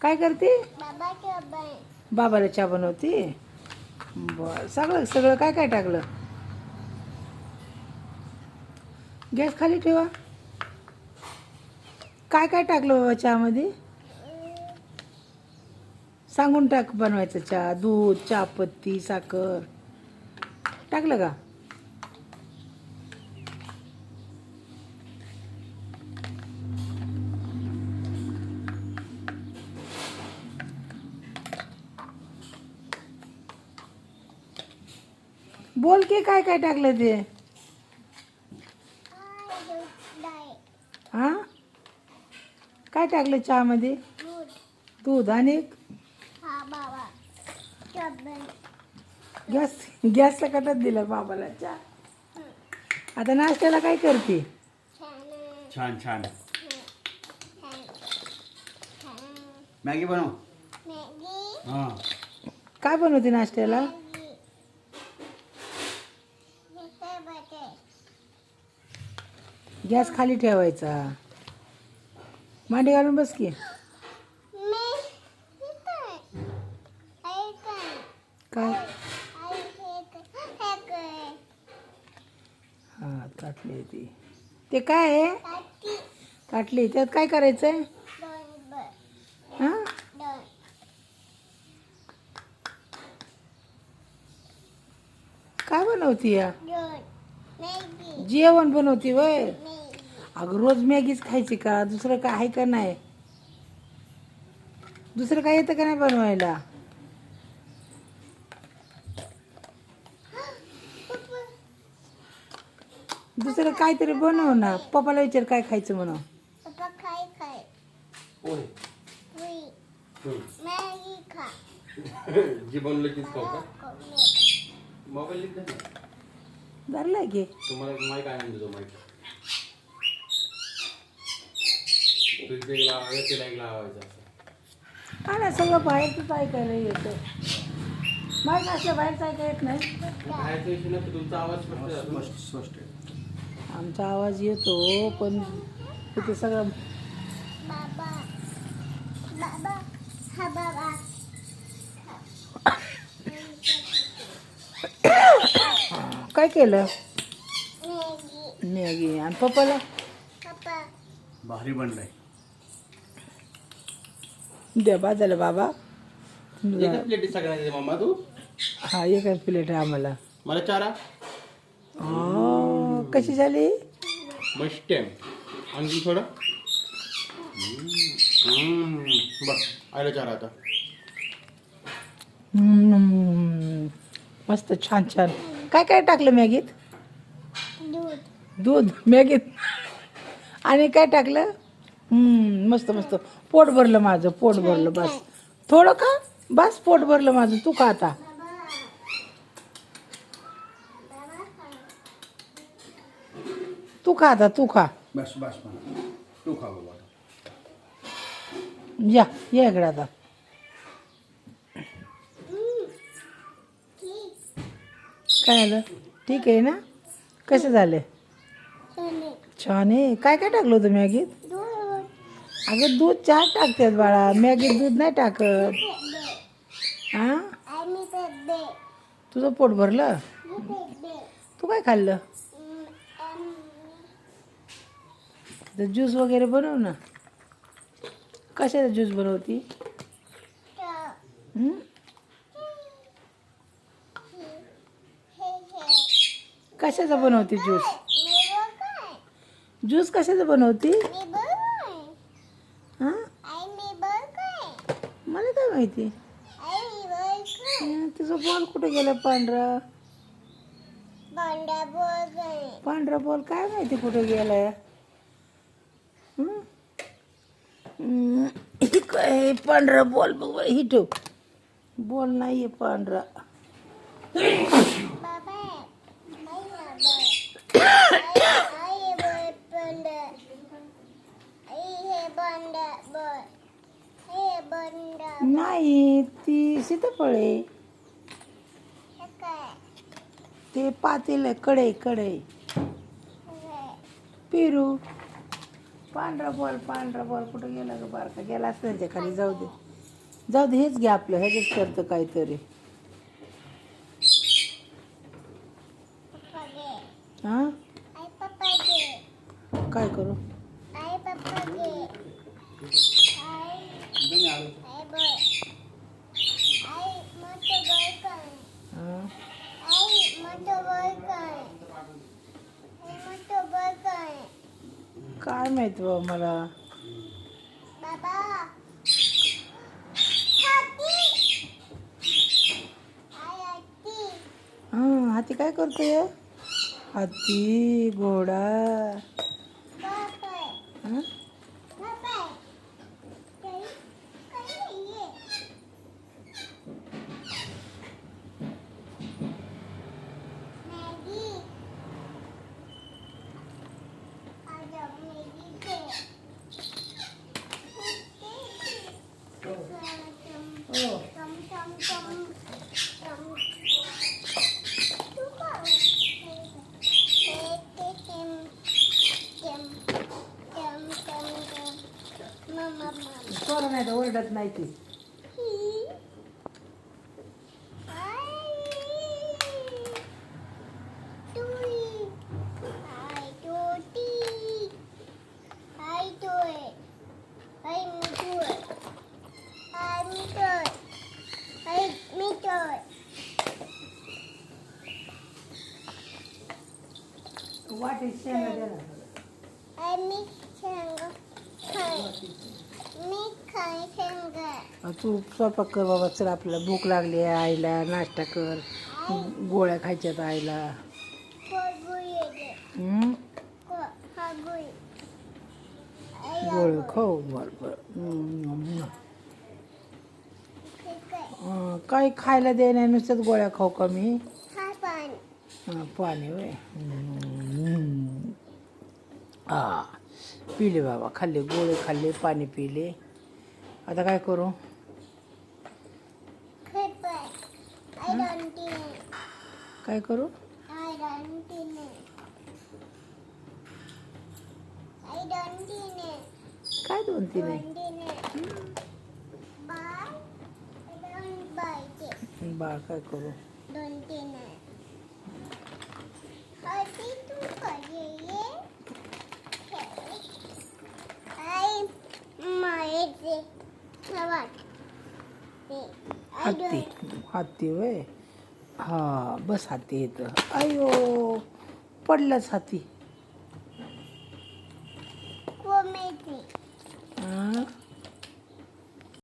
काय करते? बाबाला चहा बनवते. बर, सगळं सगळं काय काय टाकलं? गॅस खाली ठेवा. काय काय टाकलं बाबा चहामध्ये? सांगून टाक. बनवायचं चहा, दूध, चहापत्ती, साखर टाकलं का? बोल की काय काय टाकलं ते? हा, काय टाकलं चहामध्ये? दूध आणि गॅसला कटात दिला बाबाला चहा. आता नाश्त्याला काय करते? छान छान मॅगी बनव. हा, काय बनवते नाश्त्याला? गॅस खाली ठेवायचा. मांडी घालून बस की. काय? हा, ताटली ती. ते काय आहे? ताटली. त्यात काय करायचंय? हा, काय बनवती या? जेवण बनवती वय? अगं रोज मॅगीच खायची का? दुसरं काय आहे का नाही? दुसरं काय येतं का नाही बनवायला? दुसरं काहीतरी बनव ना. पप्पाला विचार काय खायचं म्हणून. पोहे. जे बनवलं तीच खाऊ का? मोबाईल लिख ना. धरलाय की. तुम्हाला माईक आहे ना, जो माईक तुझे लावायचा असं. हा ना, सगळं बाहेरच ऐकायला येतं. माहीत असलं बाहेरचं ऐकायला येत नाही. बाहेरचा विषय नाही, तुमचा आवाज स्पष्ट आहे. आमचा आवाज येतो पण तिथे सगळं. काय केलं? मॅगी. आणि पप्पाला? भारी बनलाय. द्या बाजाला बाबा. एकच प्लेट सगळ्यांना मामा तू. हा, एकच प्लेट आहे आम्हाला. मला चारा. कशी झाली? मस्त आहे. आणखी थोडं. बस आयला चारा आता. मस्त, छान छान. काय काय टाकलं मॅगीत? दूध मॅगीत. आणि काय टाकलं? मस्त मस्त. पोट भरलं माझं, पोट भरलं. बस थोडं का? बस पोट भरलं माझं. तू खा आता. तू खा आता, तू खा. बस बस तू खा बाबा. या इकडे आता. काय आलं? ठीक आहे ना? कसं झालं? छान आहे. काय काय टाकलं होतं मॅगीत? अगं दूध चहा टाकतात बाळा, मॅगीत दूध नाही टाकत. हा, तुझं पोट भरलं? तू काय खाल्लं? ज्यूस वगैरे बनव ना. कशाचा ज्यूस बनवती? कशाचा बनवती ज्यूस? ज्यूस कशाचा बनवती? हा, मला काय माहिती. तुझा बॉल कुठे गेला? पांढरा पांढरा बॉल काय माहिती कुठे गेलाय. काय पांढरा बॉल बघ. ही ठेव. बॉल नाहीये पांढरा. नाही, ती सीताफळ आहे. ते पातेल आहे. कढई. पेरू. पांढरा बॉल कुठं गेला ग? बारका गेला असं त्यांच्या खाली. जाऊ दे. जाऊ दे, हेच घ्या आपलं, ह्याच्यात करतं काहीतरी. हां काय करू? हां काय माहित बाबा मला. हां हाती काय करतोय? हत्ती, घोडा. हां सोडा नाही तर ओरडत नाही ती. वाटीत शेंगा द्या ना. तू स्वयंपाक कर बाबा, चल आपल्याला भूक लागली आहे, आईला नाश्ता कर, गोळ्या खायच्यात आईला. हं? गोळ्या खाऊ बरोबर. काही खायला दे नाही, नुसतंच गोळ्या खाऊ का मी? हां पाणी होय. हां पिले बाबा, खाल्ले गोळे, खाल्ले पाणी पिले. आता काय करू? काय करू? काय 2-3 आहे? बाळ काय करू? हत्ती, हत्ती होय. हा बस हाती येतं. अयो पडलाच हाती. हां